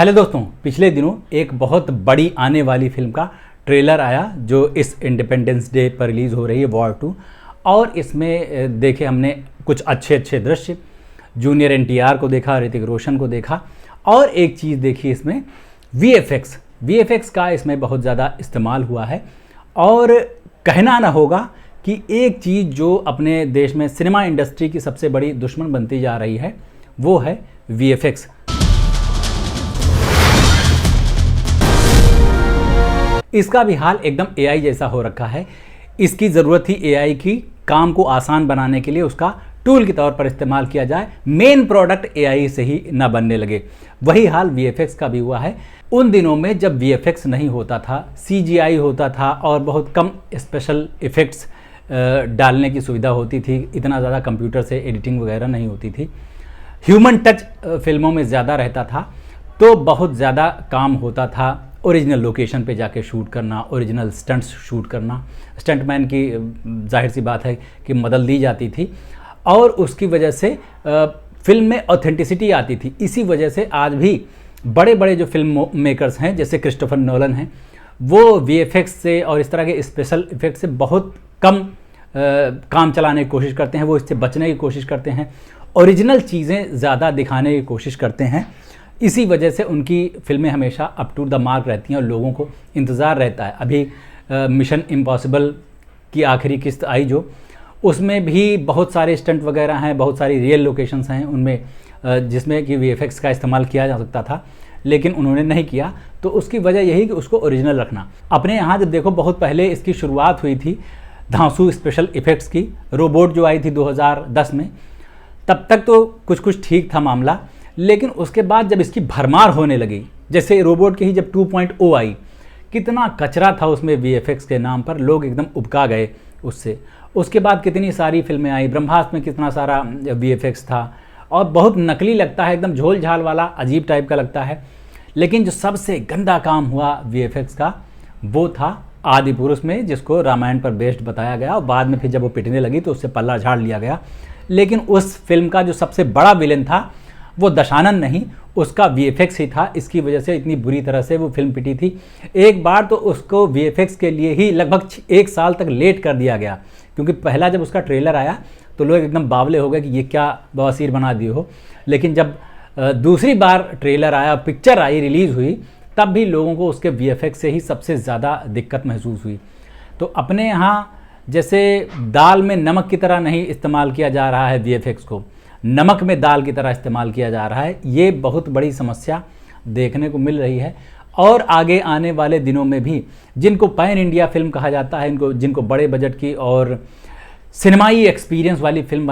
Hello दोस्तों, पिछले दिनों एक बहुत बड़ी आने वाली फिल्म का ट्रेलर आया जो इस इंडिपेंडेंस डे पर रिलीज़ हो रही है, वॉर 2। और इसमें देखे हमने कुछ अच्छे दृश्य, जूनियर एनटीआर को देखा, ऋतिक रोशन को देखा, और एक चीज़ देखी इसमें वीएफएक्स का इसमें बहुत ज़्यादा इस्तेमाल हुआ है। और कहना ना होगा कि एक चीज़ जो अपने देश में सिनेमा इंडस्ट्री की सबसे बड़ी दुश्मन बनती जा रही है वो है वीएफएक्स। इसका भी हाल एकदम एआई जैसा हो रखा है। इसकी ज़रूरत थी एआई की, काम को आसान बनाने के लिए उसका टूल के तौर पर इस्तेमाल किया जाए, मेन प्रोडक्ट एआई से ही ना बनने लगे। वही हाल वीएफएक्स का भी हुआ है। उन दिनों में जब वीएफएक्स नहीं होता था, सीजीआई होता था और बहुत कम स्पेशल इफ़ेक्ट्स डालने की सुविधा होती थी, इतना ज़्यादा कंप्यूटर से एडिटिंग वगैरह नहीं होती थी, ह्यूमन टच फिल्मों में ज़्यादा रहता था, तो बहुत ज़्यादा काम होता था। ओरिजिनल लोकेशन पे जाके शूट करना, ओरिजिनल स्टंट्स शूट करना, स्टंटमैन की जाहिर सी बात है कि मदद दी जाती थी और उसकी वजह से फिल्म में ऑथेंटिसिटी आती थी। इसी वजह से आज भी बड़े बड़े जो फिल्म मेकर्स हैं जैसे क्रिस्टोफर नोलन हैं, वो वीएफएक्स से और इस तरह के स्पेशल इफेक्ट से बहुत कम काम चलाने की कोशिश करते हैं। वो इससे बचने की कोशिश करते हैं, ओरिजिनल चीज़ें ज़्यादा दिखाने की कोशिश करते हैं। इसी वजह से उनकी फिल्में हमेशा अप टू द मार्क रहती हैं और लोगों को इंतज़ार रहता है। अभी मिशन इम्पॉसिबल की आखिरी किस्त आई जो, उसमें भी बहुत सारे स्टंट वगैरह हैं, बहुत सारी रियल लोकेशंस हैं उनमें जिसमें कि वीएफएक्स का इस्तेमाल किया जा सकता था, लेकिन उन्होंने नहीं किया। तो उसकी वजह यही कि उसको ओरिजिनल रखना। अपने यहाँ जब देखो, बहुत पहले इसकी शुरुआत हुई थी धांसू स्पेशल इफ़ेक्ट्स की, रोबोट जो आई थी 2010 में, तब तक तो कुछ ठीक था मामला। लेकिन उसके बाद जब इसकी भरमार होने लगी, जैसे रोबोट की ही जब 2.0 आई, कितना कचरा था उसमें वीएफएक्स के नाम पर, लोग एकदम उबका गए उससे। उसके बाद कितनी सारी फिल्में आई, ब्रह्मास्त्र में कितना सारा वीएफएक्स था और बहुत नकली लगता है, एकदम झोल झाल वाला अजीब टाइप का लगता है। लेकिन जो सबसे गंदा काम हुआ वीएफएक्स का वो था आदि पुरुष में, जिसको रामायण पर बेस्ड बताया गया और बाद में फिर जब वो पिटने लगी तो उससे पल्ला झाड़ लिया गया। लेकिन उस फिल्म का जो सबसे बड़ा विलेन था वो दशानन नहीं, उसका वीएफएक्स ही था। इसकी वजह से इतनी बुरी तरह से वो फिल्म पिटी थी। एक बार तो उसको वीएफएक्स के लिए ही लगभग 1 साल तक लेट कर दिया गया, क्योंकि पहला जब उसका ट्रेलर आया तो लोग एकदम बावले हो गए कि ये क्या बवासीर बना दिए हो। लेकिन जब दूसरी बार ट्रेलर आया, पिक्चर आई, रिलीज़ हुई, तब भी लोगों को उसके वीएफएक्स से ही सबसे ज़्यादा दिक्कत महसूस हुई। तो अपने यहाँ जैसे दाल में नमक की तरह नहीं इस्तेमाल किया जा रहा है वीएफएक्स को, नमक में दाल की तरह इस्तेमाल किया जा रहा है। ये बहुत बड़ी समस्या देखने को मिल रही है। और आगे आने वाले दिनों में भी जिनको पैन इंडिया फिल्म कहा जाता है, जिनको बड़े बजट की और सिनेमाई एक्सपीरियंस वाली फिल्म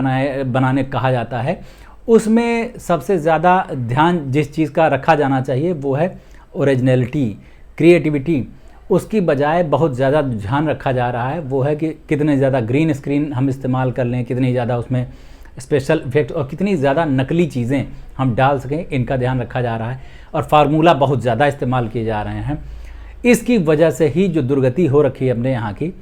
बनाने कहा जाता है, उसमें सबसे ज़्यादा ध्यान जिस चीज़ का रखा जाना चाहिए वो है ओरिजिनलिटी, क्रिएटिविटी। उसकी बजाय बहुत ज़्यादा ध्यान रखा जा रहा है वो है कि कितने ज़्यादा ग्रीन स्क्रीन हम इस्तेमाल कर लें, कितनी ज़्यादा उसमें स्पेशल इफेक्ट और कितनी ज़्यादा नकली चीज़ें हम डाल सकें, इनका ध्यान रखा जा रहा है। और फार्मूला बहुत ज़्यादा इस्तेमाल किए जा रहे हैं। इसकी वजह से ही जो दुर्गति हो रखी है अपने यहाँ की,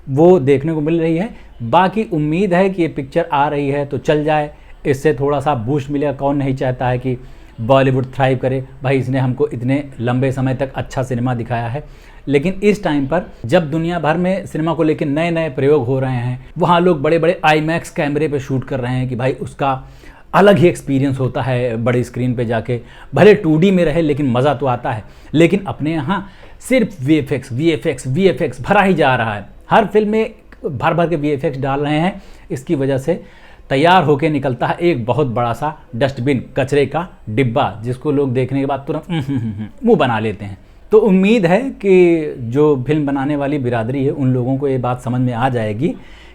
वो देखने को मिल रही है। बाकी उम्मीद है कि ये पिक्चर आ रही है तो चल जाए, इससे थोड़ा सा बूस्ट मिलेगा। कौन नहीं चाहता है कि बॉलीवुड थ्राइव करे, भाई इसने हमको इतने लंबे समय तक अच्छा सिनेमा दिखाया है। लेकिन इस टाइम पर जब दुनिया भर में सिनेमा को लेकर नए नए प्रयोग हो रहे हैं, वहाँ लोग बड़े बड़े आईमैक्स कैमरे पे शूट कर रहे हैं कि भाई उसका अलग ही एक्सपीरियंस होता है बड़ी स्क्रीन पे जाके, भले 2D में रहे लेकिन मज़ा तो आता है। लेकिन अपने यहाँ सिर्फ वीएफएक्स भरा ही जा रहा है। हर फिल्म में भर भर के वीएफएक्स डाल रहे हैं। इसकी वजह से तैयार होके निकलता है एक बहुत बड़ा सा डस्टबिन, कचरे का डिब्बा, जिसको लोग देखने के बाद तुरंत मुँह बना लेते हैं। तो उम्मीद है कि जो फिल्म बनाने वाली बिरादरी है उन लोगों को ये बात समझ में आ जाएगी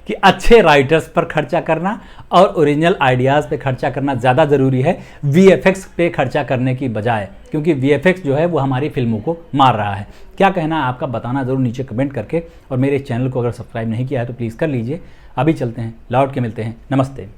कि अच्छे राइटर्स पर खर्चा करना और ओरिजिनल आइडियाज़ पे खर्चा करना ज़्यादा ज़रूरी है वीएफएक्स पे खर्चा करने की बजाय, क्योंकि वीएफएक्स जो है वो हमारी फिल्मों को मार रहा है। क्या कहना है आपका, बताना ज़रूर नीचे कमेंट करके। और मेरे चैनल को अगर सब्सक्राइब नहीं किया है तो प्लीज़ कर लीजिए। अभी चलते हैं, लौट के मिलते हैं। नमस्ते।